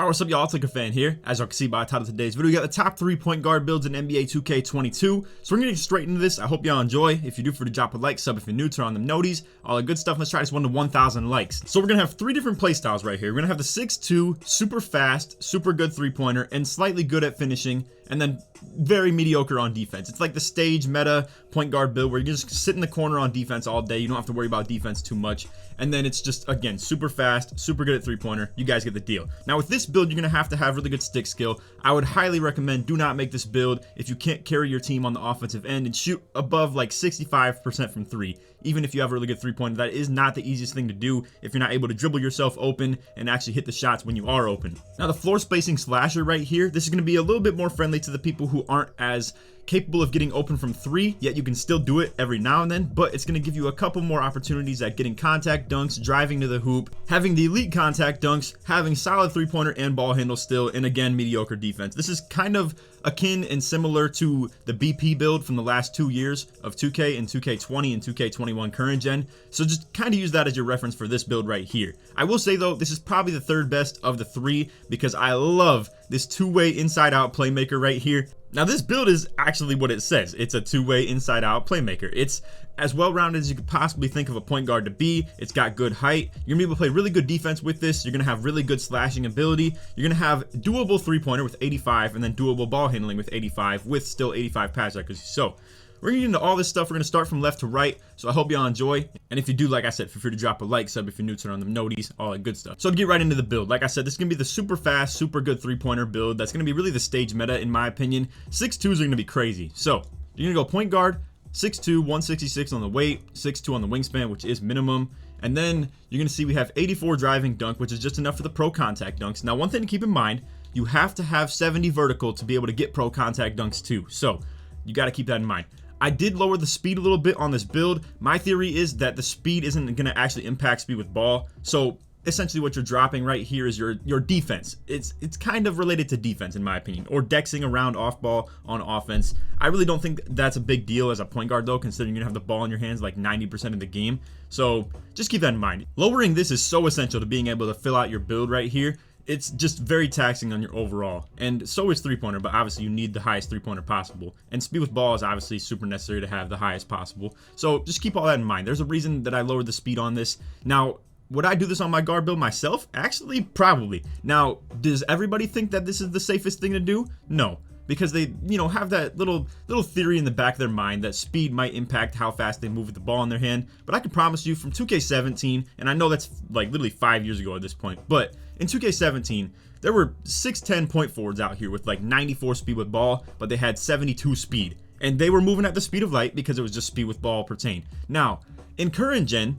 Alright, what's up y'all, it's LakerFan here. As you can see by the title of today's video, we got the top 3 point guard builds in NBA 2K22. So we're gonna get straight into this. I hope y'all enjoy. If you do, for to drop a like, sub if you're new, turn on them noties, all the good stuff. Let's try this one to 1,000 likes. So we're gonna have 3 different play styles right here. We're gonna have the 6'2", super fast, super good 3-pointer, and slightly good at finishing, and then very mediocre on defense. It's like the stage meta point guard build where you just sit in the corner on defense all day. You don't have to worry about defense too much. And then it's just, again, super fast, super good at 3-pointer. You guys get the deal. Now with this build, you're gonna have to have really good stick skill. I would highly recommend do not make this build if you can't carry your team on the offensive end and shoot above like 65% from 3. Even if you have a really good 3-pointer, that is not the easiest thing to do if you're not able to dribble yourself open and actually hit the shots when you are open. Now the floor spacing slasher right here, this is going to be a little bit more friendly to the people who aren't as capable of getting open from 3, yet you can still do it every now and then, but it's going to give you a couple more opportunities at getting contact dunks, driving to the hoop, having the elite contact dunks, having solid 3-pointer and ball handle still, and again, mediocre defense. This is kind of akin and similar to the BP build from the last 2 years of 2K and 2K20 and 2K21 current gen, so just kind of use that as your reference for this build right here. I will say though, this is probably the 3rd best of the 3 because I love this 2-way inside out playmaker right here. Now this build is actually what it says. It's a 2-way inside out playmaker. It's as well-rounded as you could possibly think of a point guard to be. It's got good height. You're gonna be able to play really good defense with this. You're gonna have really good slashing ability. You're gonna have doable 3-pointer with 85 and then doable ball handling with 85 with still 85 pass accuracy. So we're gonna get into all this stuff. We're gonna start from left to right. So I hope y'all enjoy. And if you do, like I said, feel free to drop a like, sub if you're new, turn on them noties, all that good stuff. So to get right into the build, like I said, this is gonna be the super fast, super good 3-pointer build. That's gonna be really the stage meta in my opinion. 6'2s are gonna be crazy. So you're gonna go point guard, 6'2", 166 on the weight, 6'2" on the wingspan, which is minimum. And then you're gonna see we have 84 driving dunk, which is just enough for the pro contact dunks. Now one thing to keep in mind, you have to have 70 vertical to be able to get pro contact dunks too. So you gotta keep that in mind. I did lower the speed a little bit on this build. My theory is that the speed isn't going to actually impact speed with ball. So essentially what you're dropping right here is your defense. It's kind of related to defense in my opinion, or dexing around off ball on offense. I really don't think that's a big deal as a point guard though, considering you're going to have the ball in your hands like 90% of the game. So just keep that in mind. Lowering this is so essential to being able to fill out your build right here. It's just very taxing on your overall, and so is 3-pointer, but obviously you need the highest 3-pointer possible, and speed with ball is obviously super necessary to have the highest possible. So just keep all that in mind. There's a reason that I lowered the speed on this. Now would I do this on my guard build myself? Actually, probably. Now does everybody think that this is the safest thing to do? No, because they, you know, have that little theory in the back of their mind that speed might impact how fast they move with the ball in their hand. But I can promise you from 2K17, and I know that's like literally 5 years ago at this point, but in 2K17, there were 6'10" point forwards out here with like 94 speed with ball, but they had 72 speed. And they were moving at the speed of light because it was just speed with ball pertain. Now, in current gen,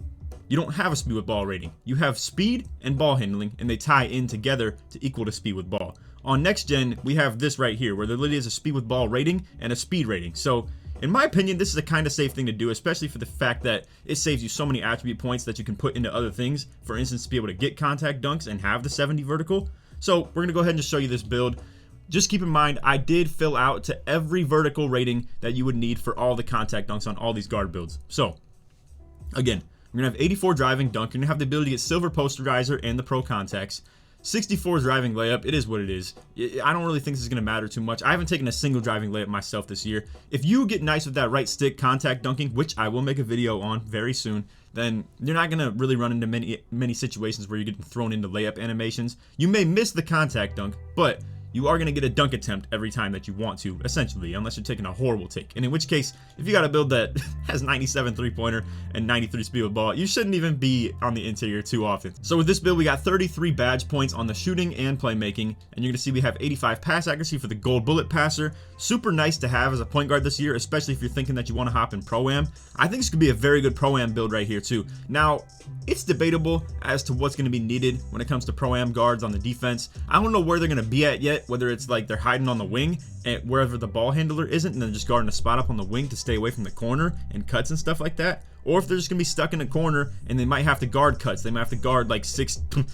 you don't have a speed with ball rating. You have speed and ball handling, and they tie in together to equal to speed with ball. On next gen, we have this right here, where there literally is a speed with ball rating and a speed rating. So in my opinion, this is a kind of safe thing to do, especially for the fact that it saves you so many attribute points that you can put into other things. For instance, to be able to get contact dunks and have the 70 vertical. So we're gonna go ahead and just show you this build. Just keep in mind, I did fill out to every vertical rating that you would need for all the contact dunks on all these guard builds. So again, we're gonna have 84 driving dunk. You're gonna have the ability to get silver posterizer and the pro contacts. 64 driving layup. It is what it is. I don't really think this is going to matter too much. I haven't taken a single driving layup myself this year. If you get nice with that right stick contact dunking, which I will make a video on very soon, then you're not going to really run into many situations where you're getting thrown into layup animations. You may miss the contact dunk, but you are going to get a dunk attempt every time that you want to, essentially, unless you're taking a horrible take. And in which case, if you got a build that has 97 3-pointer and 93 speed with ball, you shouldn't even be on the interior too often. So with this build, we got 33 badge points on the shooting and playmaking, and you're going to see we have 85 pass accuracy for the gold bullet passer. Super nice to have as a point guard this year, especially if you're thinking that you want to hop in Pro-Am. I think this could be a very good Pro-Am build right here too. Now, it's debatable as to what's going to be needed when it comes to Pro-Am guards on the defense. I don't know where they're going to be at yet, whether it's like they're hiding on the wing and wherever the ball handler isn't, and then just guarding a spot up on the wing to stay away from the corner and cuts and stuff like that, or if they're just gonna be stuck in a corner and they might have to guard cuts. They might have to guard like 6'8",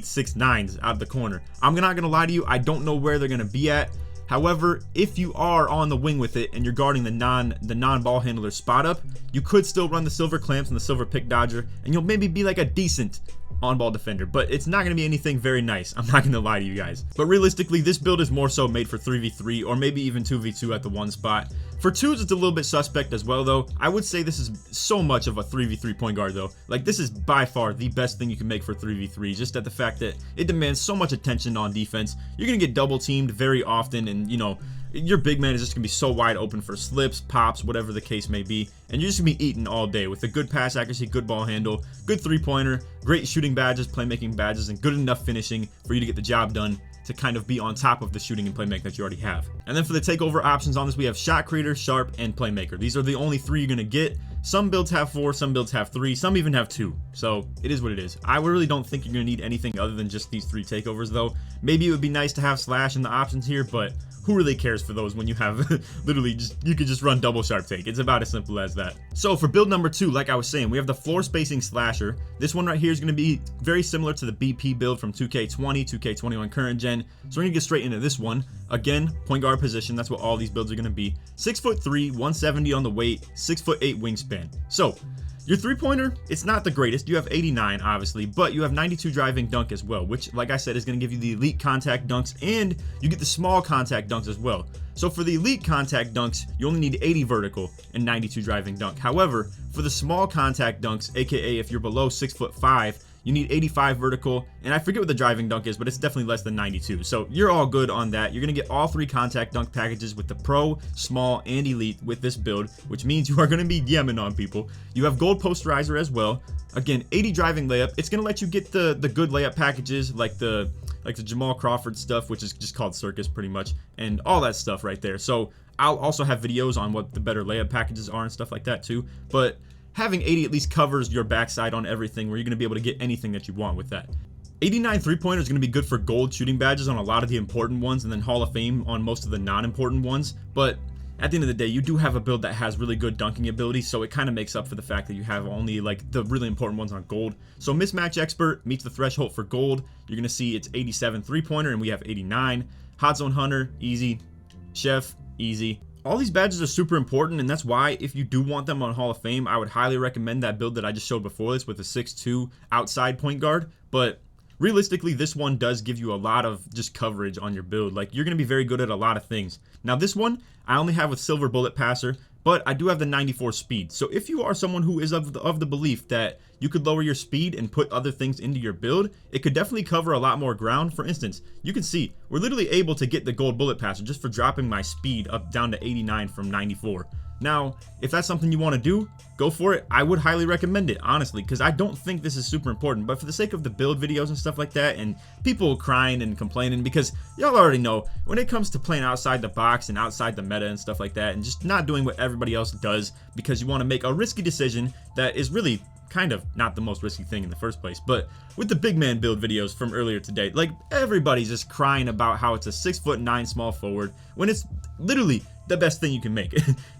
6'9" out of the corner. I'm not gonna lie to you, I don't know where they're gonna be at. However, if you are on the wing with it and you're guarding the non-ball handler spot up, you could still run the silver clamps and the silver pick dodger, and you'll maybe be like a decent on-ball defender, but it's not going to be anything very nice. I'm not going to lie to you guys. But realistically, this build is more so made for 3v3 or maybe even 2v2 at the one spot. For twos, it's a little bit suspect as well, though. I would say this is so much of a 3v3 point guard, though. Like, this is by far the best thing you can make for 3v3, just at the fact that it demands so much attention on defense. You're going to get double teamed very often, and, you know, your big man is just going to be so wide open for slips, pops, whatever the case may be, and you're just going to be eating all day with a good pass accuracy, good ball handle, good three-pointer, great shooting badges, playmaking badges, and good enough finishing for you to get the job done to kind of be on top of the shooting and playmaking that you already have. And then for the takeover options on this, we have shot creator, sharp, and playmaker. These are the only three you're going to get. Some builds have 4, some builds have 3, some even have 2. So it is what it is. I really don't think you're going to need anything other than just these 3 takeovers, though. Maybe it would be nice to have slash in the options here, but who really cares for those when you have literally you could just run double sharp take. It's about as simple as that. So for build number 2, like I was saying, we have the floor spacing slasher. This one right here is going to be very similar to the BP build from 2K20, 2K21 current gen. So we're going to get straight into this one. Again, point guard position. That's what all these builds are going to be. 6'3", 170 on the weight, 6'8" wingspan. So your three-pointer, it's not the greatest. You have 89, obviously, but you have 92 driving dunk as well, which, like I said, is going to give you the elite contact dunks, and you get the small contact dunks as well. So for the elite contact dunks, you only need 80 vertical and 92 driving dunk. However, for the small contact dunks, aka if you're below 6'5", you need 85 vertical, and I forget what the driving dunk is, but it's definitely less than 92. So you're all good on that. You're going to get all 3 contact dunk packages with the pro, small, and elite with this build, which means you are going to be yamming on people. You have gold posterizer as well. Again, 80 driving layup. It's going to let you get the good layup packages like the Jamal Crawford stuff, which is just called circus pretty much, and all that stuff right there. So I'll also have videos on what the better layup packages are and stuff like that too. But having 80 at least covers your backside on everything, where you're going to be able to get anything that you want with that. 89 three-pointer is going to be good for gold shooting badges on a lot of the important ones, and then Hall of Fame on most of the non-important ones. But at the end of the day, you do have a build that has really good dunking ability, so it kind of makes up for the fact that you have only like the really important ones on gold. So mismatch expert meets the threshold for gold. You're going to see it's 87 three-pointer, and we have 89. Hot zone hunter, easy. Chef, easy. All these badges are super important, and that's why if you do want them on Hall of Fame, I would highly recommend that build that I just showed before this with a 6'2" outside point guard. But realistically, this one does give you a lot of just coverage on your build. Like, you're going to be very good at a lot of things. Now, this one I only have with silver bullet passer, but I do have the 94 speed. So if you are someone who is of the belief that you could lower your speed and put other things into your build, it could definitely cover a lot more ground. For instance, you can see we're literally able to get the gold bullet passer just for dropping my speed up down to 89 from 94. Now, if that's something you want to do, go for it. I would highly recommend it, honestly, because I don't think this is super important. But for the sake of the build videos and stuff like that, and people crying and complaining, because y'all already know, when it comes to playing outside the box and outside the meta and stuff like that, and just not doing what everybody else does because you want to make a risky decision that is really kind of not the most risky thing in the first place. But with the big man build videos from earlier today, like, everybody's just crying about how it's a 6'9" small forward when it's literally the best thing you can make.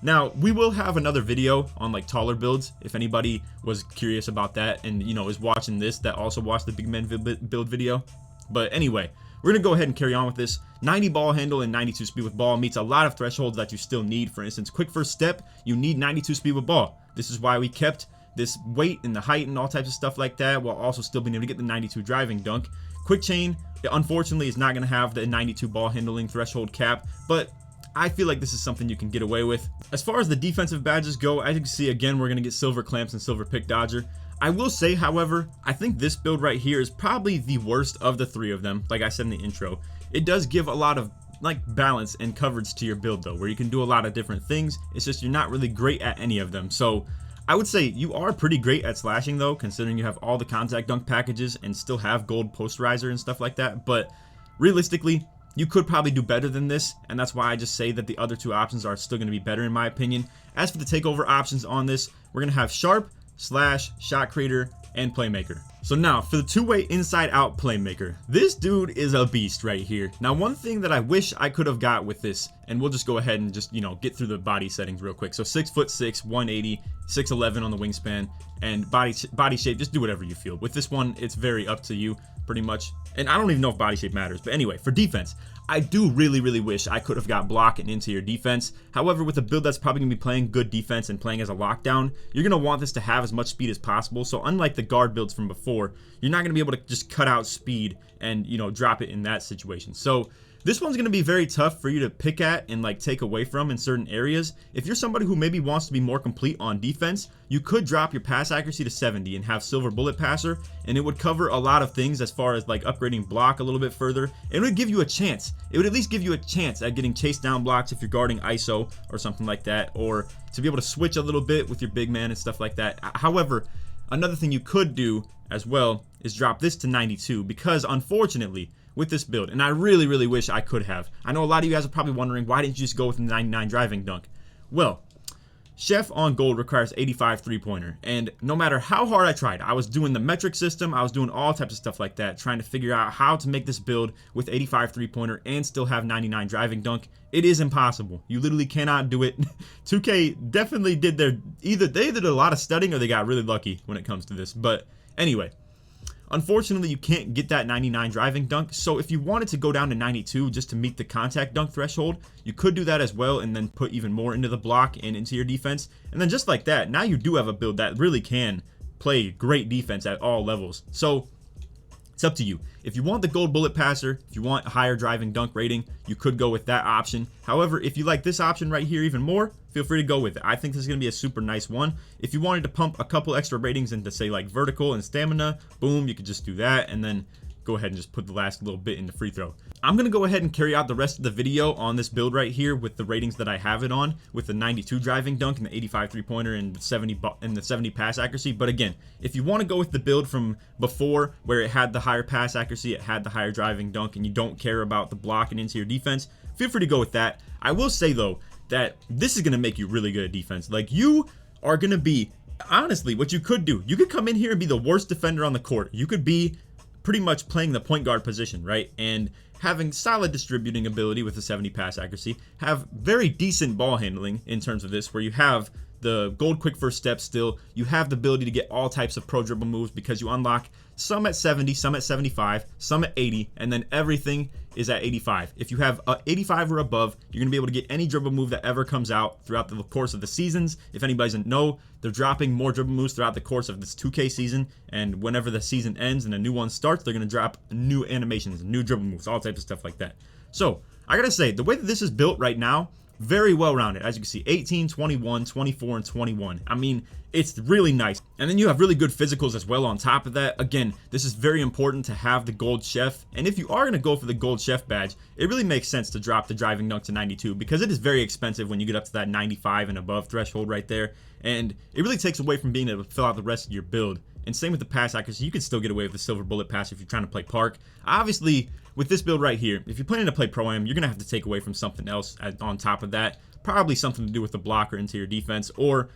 Now, we will have another video on like taller builds if anybody was curious about that and, you know, is watching this that also watched the big man build video. But anyway, we're gonna go ahead and carry on with this. 90 ball handle and 92 speed with ball meets a lot of thresholds that you still need. For instance, quick first step, you need 92 speed with ball. This is why we kept this weight and the height and all types of stuff like that, while also still being able to get the 92 driving dunk. Quick chain, unfortunately, is not going to have the 92 ball handling threshold cap, but I feel like this is something you can get away with. As far as the defensive badges go, as you can see, again, we're going to get silver clamps and silver pick dodger. I will say, however, I think this build right here is probably the worst of the 3 of them. Like I said in the intro, it does give a lot of like balance and coverage to your build though, where you can do a lot of different things. It's just you're not really great at any of them. So I would say you are pretty great at slashing though, considering you have all the contact dunk packages and still have gold posterizer and stuff like that. But realistically, you could probably do better than this, and that's why I just say that the other 2 options are still going to be better in my opinion. As for the takeover options on this, we're going to have sharp, slash, shot creator, and playmaker. So now for the 2-way inside out playmaker, this dude is a beast right here. Now, one thing that I wish I could have got with this, and we'll just go ahead and just, you know, get through the body settings real quick. So 6'6", 180, 6'11" on the wingspan, and body shape, just do whatever you feel. With this one, it's very up to you pretty much. And I don't even know if body shape matters, but anyway, for defense, I do really wish I could have got block and interior defense. However, with a build that's probably going to be playing good defense and playing as a lockdown, you're going to want this to have as much speed as possible. So unlike the guard builds from before, you're not going to be able to just cut out speed and, you know, drop it in that situation. So this one's going to be very tough for you to pick at and like take away from in certain areas. If you're somebody who maybe wants to be more complete on defense, you could drop your pass accuracy to 70 and have silver bullet passer, and it would cover a lot of things as far as like upgrading block a little bit further. It would give you a chance. It would at least give you a chance at getting chased down blocks if you're guarding ISO or something like that, or to be able to switch a little bit with your big man and stuff like that. However, another thing you could do as well is drop this to 92, because unfortunately with this build, and I really wish I could have. I know a lot of you guys are probably wondering, why didn't you just go with the 99 driving dunk? Well, Chef on gold requires 85 3-pointer, and no matter how hard I tried, I was doing the metric system, I was doing all types of stuff like that, trying to figure out how to make this build with 85 3-pointer and still have 99 driving dunk. It is impossible. You literally cannot do it. 2K definitely did either they did a lot of studying or they got really lucky when it comes to this. But anyway, unfortunately, you can't get that 99 driving dunk, so if you wanted to go down to 92 just to meet the contact dunk threshold, you could do that as well and then put even more into the block and into your defense. And then just like that, now you do have a build that really can play great defense at all levels. So it's up to you. If you want the gold bullet passer, if you want a higher driving dunk rating, you could go with that option. However, if you like this option right here even more, feel free to go with it. I think this is going to be a super nice one. If you wanted to pump a couple extra ratings into say like vertical and stamina, boom, you could just do that and then go ahead and just put the last little bit into free throw. I'm going to go ahead and carry out the rest of the video on this build right here with the ratings that I have it on, with the 92 driving dunk and the 85 3-pointer and the 70 pass accuracy. But again, if you want to go with the build from before where it had the higher pass accuracy, it had the higher driving dunk, and you don't care about the block and interior defense, feel free to go with that. I will say though that this is going to make you really good at defense. Like, you are going to be, honestly, what you could do, you could come in here and be the worst defender on the court. You could be pretty much playing the point guard position, right? And having solid distributing ability with a 70 pass accuracy, have very decent ball handling in terms of this, where you have the gold quick first step still, you have the ability to get all types of pro dribble moves because you unlock some at 70, some at 75, some at 80, and then everything is at 85. If you have 85 or above, you're going to be able to get any dribble move that ever comes out throughout the course of the seasons. If anybody doesn't know, they're dropping more dribble moves throughout the course of this 2K season, and whenever the season ends and a new one starts, they're going to drop new animations, new dribble moves, all types of stuff like that. So I gotta say, the way that this is built right now, very well rounded. As you can see, 18, 21, 24, and 21. I mean, it's really nice. And then you have really good physicals as well on top of that. Again, this is very important to have the gold chef. And if you are going to go for the gold chef badge, it really makes sense to drop the driving dunk to 92, because it is very expensive when you get up to that 95 and above threshold right there. And it really takes away from being able to fill out the rest of your build. And same with the pass accuracy. You can still get away with the silver bullet pass if you're trying to play park. Obviously, with this build right here, if you're planning to play Pro-Am, you're going to have to take away from something else on top of that. Probably something to do with the block or interior defense, or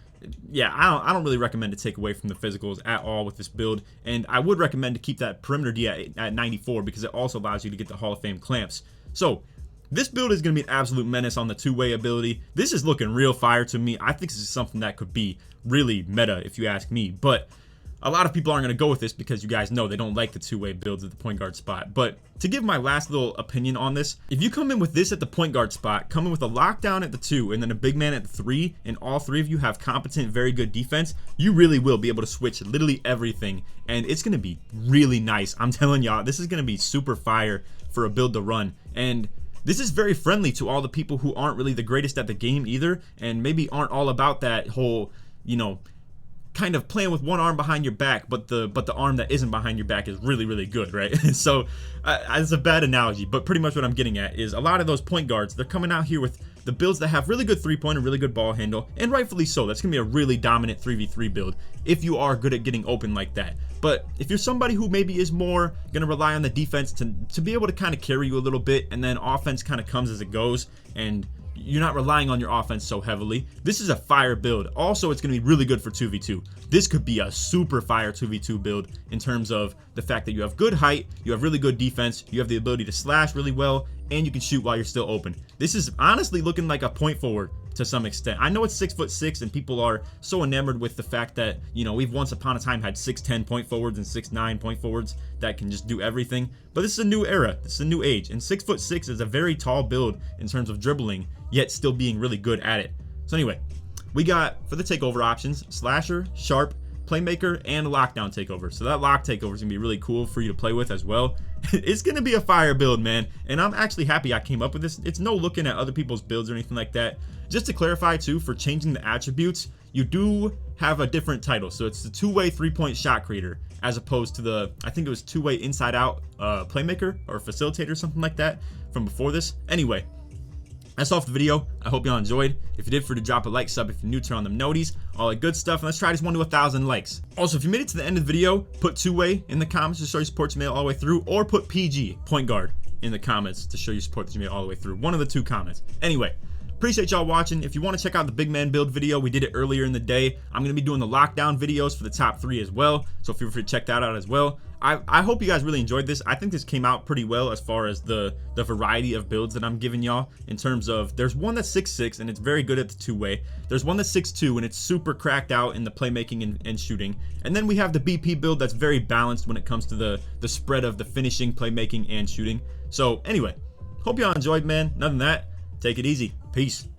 yeah, I don't really recommend to take away from the physicals at all with this build. And I would recommend to keep that perimeter D at 94, because it also allows you to get the Hall of Fame clamps. So this build is going to be an absolute menace on the two-way ability. This is looking real fire to me. I think this is something that could be really meta if you ask me, but a lot of people aren't going to go with this because you guys know they don't like the two-way builds at the point guard spot. But to give my last little opinion on this, if you come in with this at the point guard spot, come in with a lockdown at the 2 and then a big man at the 3, and all three of you have competent, very good defense, you really will be able to switch literally everything, and it's going to be really nice. I'm telling y'all, this is going to be super fire for a build to run. And this is very friendly to all the people who aren't really the greatest at the game either, and maybe aren't all about that whole, you know, kind of playing with one arm behind your back, but the arm that isn't behind your back is really, really good, right? So it's a bad analogy, but pretty much what I'm getting at is a lot of those point guards, they're coming out here with the builds that have really good three-pointer, really good ball handle, and rightfully so. That's gonna be a really dominant 3v3 build if you are good at getting open like that. But if you're somebody who maybe is more gonna rely on the defense to be able to kind of carry you a little bit, and then offense kind of comes as it goes, and you're not relying on your offense so heavily, this is a fire build. Also, it's going to be really good for 2v2. This could be a super fire 2v2 build in terms of the fact that you have good height, you have really good defense, you have the ability to slash really well, and you can shoot while you're still open. This is honestly looking like a point forward to some extent. I know it's 6'6" and people are so enamored with the fact that, you know, we've once upon a time had 6'10" point forwards and 6'9" point forwards that can just do everything. But this is a new era, this is a new age, and 6'6" is a very tall build in terms of dribbling, yet still being really good at it. So anyway, we got, for the takeover options, slasher, sharp, playmaker, and lockdown takeover. So that lock takeover is gonna be really cool for you to play with as well. It's gonna be a fire build, man, and I'm actually happy I came up with this. It's no looking at other people's builds or anything like that. Just to clarify too, for changing the attributes, you do have a different title. So it's the two-way three-point shot creator, as opposed to the, I think it was two-way inside out playmaker or facilitator, something like that from before this. Anyway, that's all for the video. I hope y'all enjoyed. If you did, for to drop a like, sub if you're new, turn on them noties, all that good stuff, and let's try this one to 1,000 likes. Also, if you made it to the end of the video, put two-way in the comments to show your support to made it all the way through, or put PG, point guard, in the comments to show your support that you made it all the way through. One of the two comments. Anyway, appreciate y'all watching. If you want to check out the big man build video, we did it earlier in the day. I'm going to be doing the lockdown videos for the top 3 as well, so feel free to check that out as well. I hope you guys really enjoyed this. I think this came out pretty well as far as the variety of builds that I'm giving y'all, in terms of, there's one that's 6'6" and it's very good at the two-way. There's one that's 6'2" and it's super cracked out in the playmaking and shooting. And then we have the BP build that's very balanced when it comes to the spread of the finishing, playmaking, and shooting. So anyway, hope y'all enjoyed, man. Other than that, take it easy. Peace.